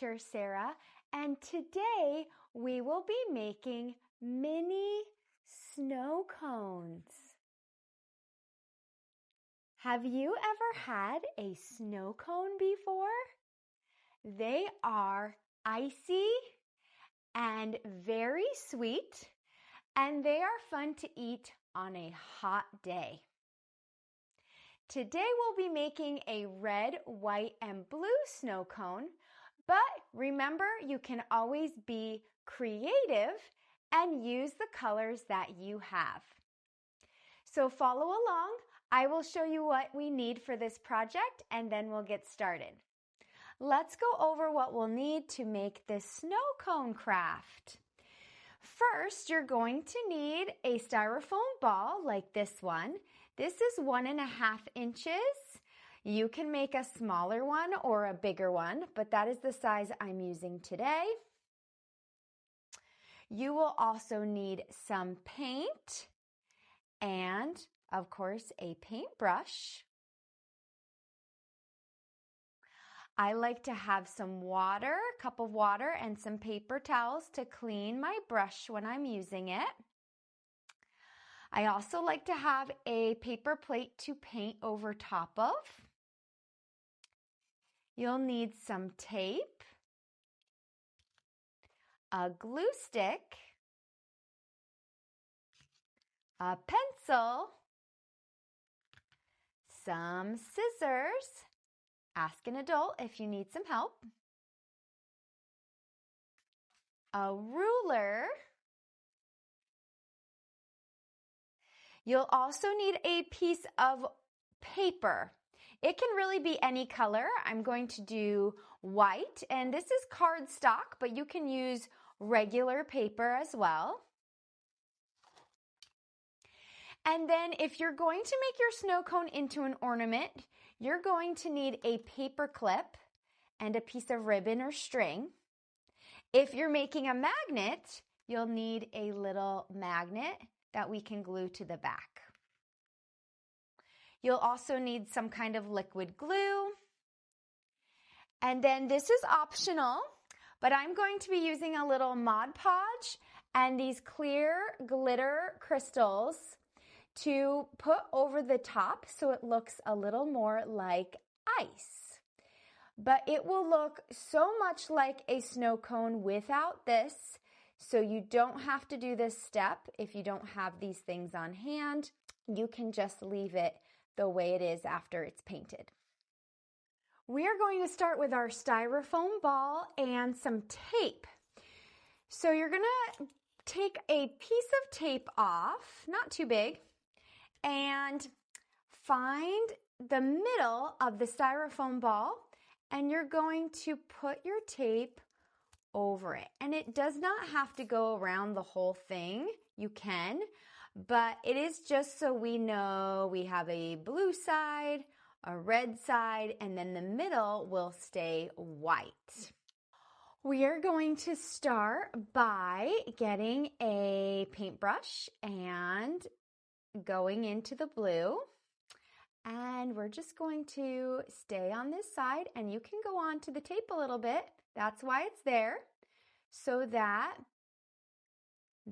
teacher, Sarah, and today we will be making mini snow cones. Have you ever had a snow cone before? They are icy and very sweet, and they are fun to eat on a hot day. Today we'll be making a red, white, and blue snow cone, but remember you can always be creative and use the colors that you have. So follow along. I will show you what we need for this project and then we'll get started. Let's go over what we'll need to make this snow cone craft. First, you're going to need a styrofoam ball like this one. This is 1.5 inches. You can make a smaller one or a bigger one, but that is the size I'm using today. You will also need some paint and, of course, a paintbrush. I like to have some water, a cup of water, and some paper towels to clean my brush when I'm using it. I also like to have a paper plate to paint over top of. You'll need some tape, a glue stick, a pencil, some scissors. Ask an adult if you need some help. A ruler. You'll also need a piece of paper. It can really be any color. I'm going to do white, and this is cardstock, but you can use regular paper as well. And then if you're going to make your snow cone into an ornament, you're going to need a paper clip and a piece of ribbon or string. If you're making a magnet, you'll need a little magnet that we can glue to the back. You'll also need some kind of liquid glue. And then this is optional, but I'm going to be using a little Mod Podge and these clear glitter crystals to put over the top so it looks a little more like ice. But it will look so much like a snow cone without this, so you don't have to do this step if you don't have these things on hand. You can just leave it the way it is after it's painted. We are going to start with our styrofoam ball and some tape. So you're going to take a piece of tape off, not too big, and find the middle of the styrofoam ball, and you're going to put your tape over it. And it does not have to go around the whole thing. You can, but it is just so we know we have a blue side, a red side, and then the middle will stay white. We are going to start by getting a paintbrush and going into the blue. And we're just going to stay on this side, and you can go on to the tape a little bit. That's why it's there, so that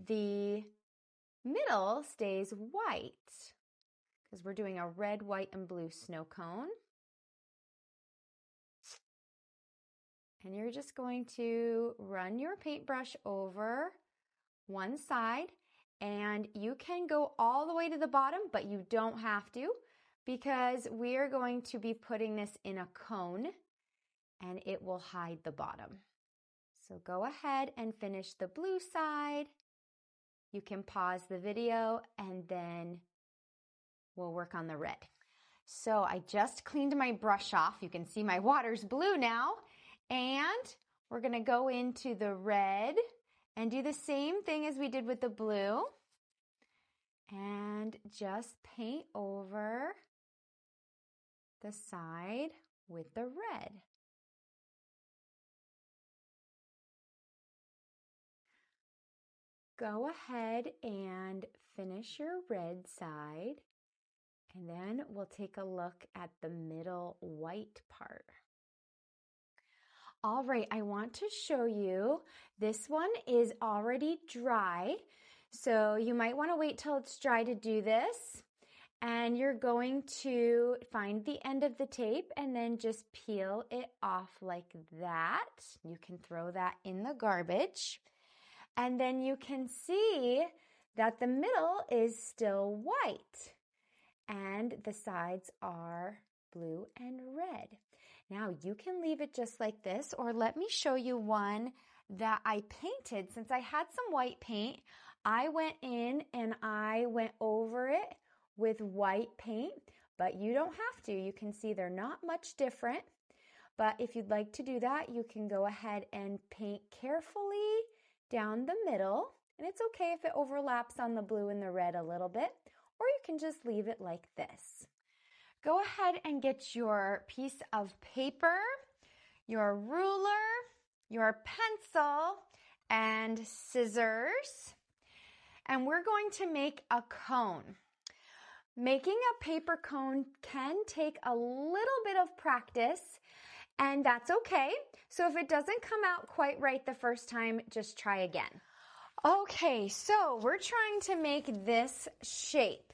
the middle stays white, because we're doing a red, white, and blue snow cone. And you're just going to run your paintbrush over one side, and you can go all the way to the bottom, but you don't have to, because we are going to be putting this in a cone and it will hide the bottom. So go ahead and finish the blue side. You can pause the video and then we'll work on the red. So I just cleaned my brush off. You can see my water's blue now. And we're going to go into the red and do the same thing as we did with the blue. And just paint over the side with the red. Go ahead and finish your red side, and then we'll take a look at the middle white part. All right, I want to show you. This one is already dry, so you might want to wait till it's dry to do this. And you're going to find the end of the tape and then just peel it off like that. You can throw that in the garbage. And then you can see that the middle is still white and the sides are blue and red. Now you can leave it just like this, or let me show you one that I painted. Since I had some white paint, I went in and I went over it with white paint, but you don't have to. You can see they're not much different, but if you'd like to do that, you can go ahead and paint carefully down the middle, and it's okay if it overlaps on the blue and the red a little bit, or you can just leave it like this. Go ahead and get your piece of paper, your ruler, your pencil, and scissors, and we're going to make a cone. Making a paper cone can take a little bit of practice, and that's okay. So if it doesn't come out quite right the first time, just try again. Okay, so we're trying to make this shape.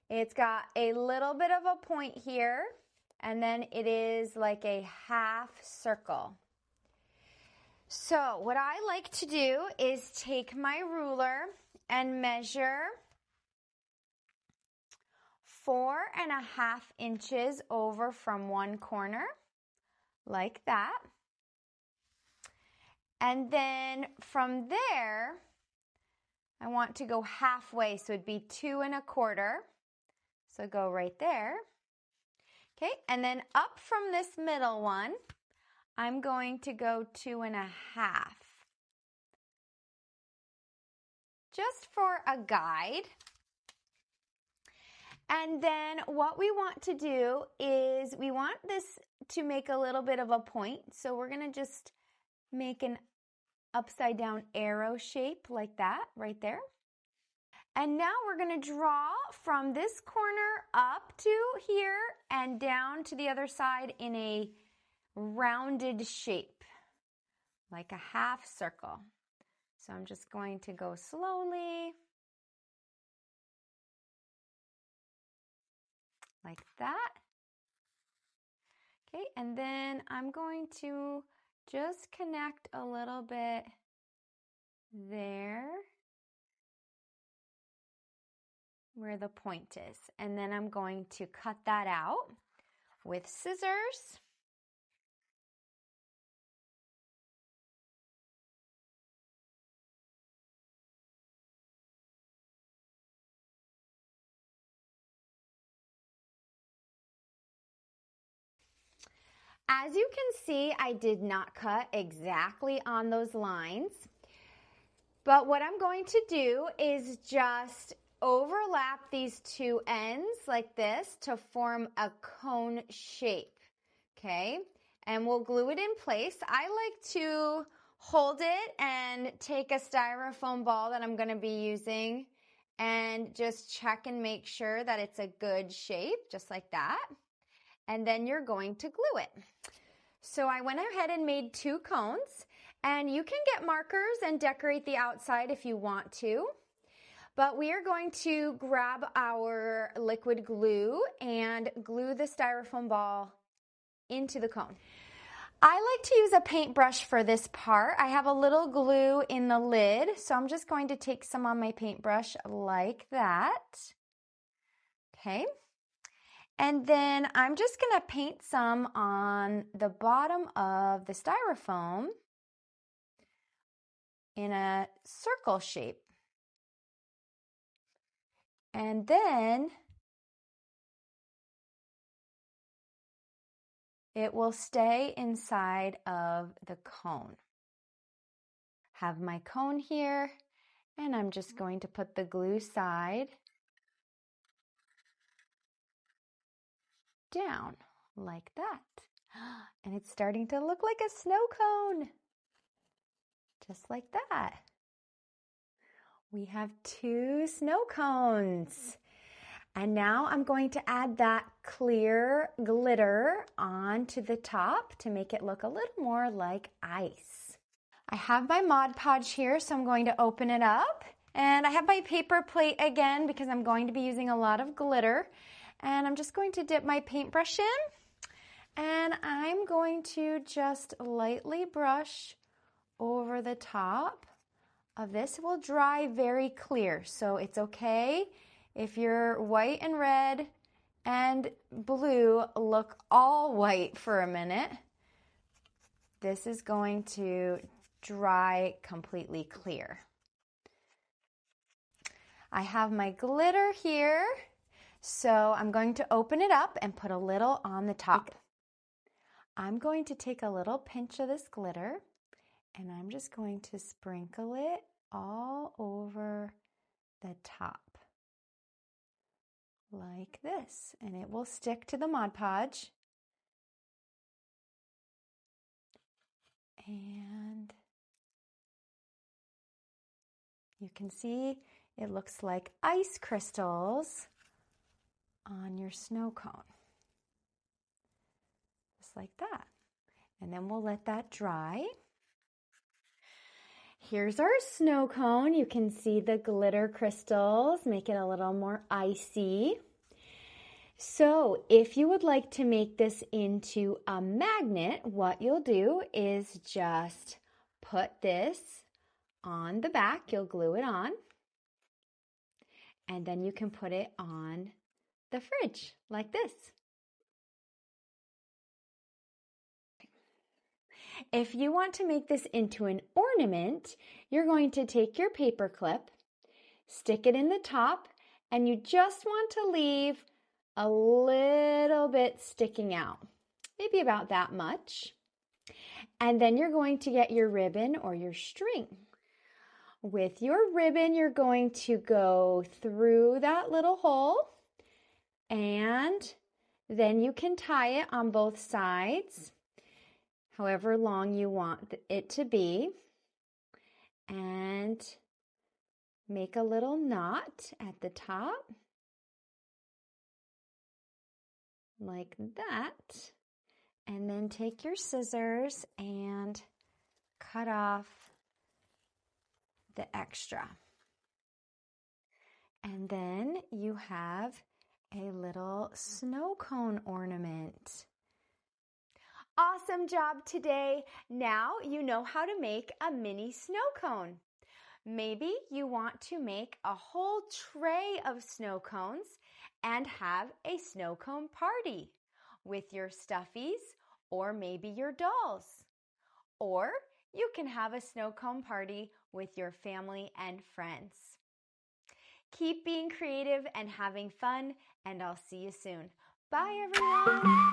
It's got a little bit of a point here, and then it is like a half circle. So what I like to do is take my ruler and measure 4.5 inches over from one corner, like that. And then from there, I want to go halfway, so it'd be 2.25. So go right there. Okay, and then up from this middle one, I'm going to go 2.5. Just for a guide. And then what we want to do is we want this to make a little bit of a point. So we're going to just make an upside down arrow shape like that right there. And now we're going to draw from this corner up to here and down to the other side in a rounded shape, like a half circle. So I'm just going to go slowly, like that. Okay, and then I'm going to just connect a little bit there where the point is. And then I'm going to cut that out with scissors. As you can see, I did not cut exactly on those lines, but what I'm going to do is just overlap these two ends like this to form a cone shape, okay? And we'll glue it in place. I like to hold it and take a styrofoam ball that I'm going to be using and just check and make sure that it's a good shape, just like that. And then you're going to glue it. So I went ahead and made 2 cones, and you can get markers and decorate the outside if you want to. But we are going to grab our liquid glue and glue the styrofoam ball into the cone. I like to use a paintbrush for this part. I have a little glue in the lid, so I'm just going to take some on my paintbrush like that. Okay. And then I'm just going to paint some on the bottom of the styrofoam in a circle shape. And then it will stay inside of the cone. Have my cone here, and I'm just going to put the glue side down like that. And it's starting to look like a snow cone. Just like that. We have 2 snow cones. And now I'm going to add that clear glitter onto the top to make it look a little more like ice. I have my Mod Podge here, so I'm going to open it up. And I have my paper plate again because I'm going to be using a lot of glitter. And I'm just going to dip my paintbrush in. And I'm going to just lightly brush over the top of this. It will dry very clear, so it's okay if your white and red and blue look all white for a minute. This is going to dry completely clear. I have my glitter here, so I'm going to open it up and put a little on the top. I'm going to take a little pinch of this glitter and I'm just going to sprinkle it all over the top like this, and it will stick to the Mod Podge. And you can see it looks like ice crystals on your snow cone. Just like that. And then we'll let that dry. Here's our snow cone. You can see the glitter crystals make it a little more icy. So if you would like to make this into a magnet, what you'll do is just put this on the back. You'll glue it on. And then you can put it on the fridge like this. If you want to make this into an ornament, you're going to take your paper clip, stick it in the top, and you just want to leave a little bit sticking out, maybe about that much. And then you're going to get your ribbon or your string. With your ribbon, you're going to go through that little hole, and then you can tie it on both sides, however long you want it to be, and make a little knot at the top like that, and then take your scissors and cut off the extra. And then you have a little snow cone ornament. Awesome job today. Now you know how to make a mini snow cone. Maybe you want to make a whole tray of snow cones and have a snow cone party with your stuffies or maybe your dolls. Or you can have a snow cone party with your family and friends. Keep being creative and having fun, and I'll see you soon. Bye, everyone.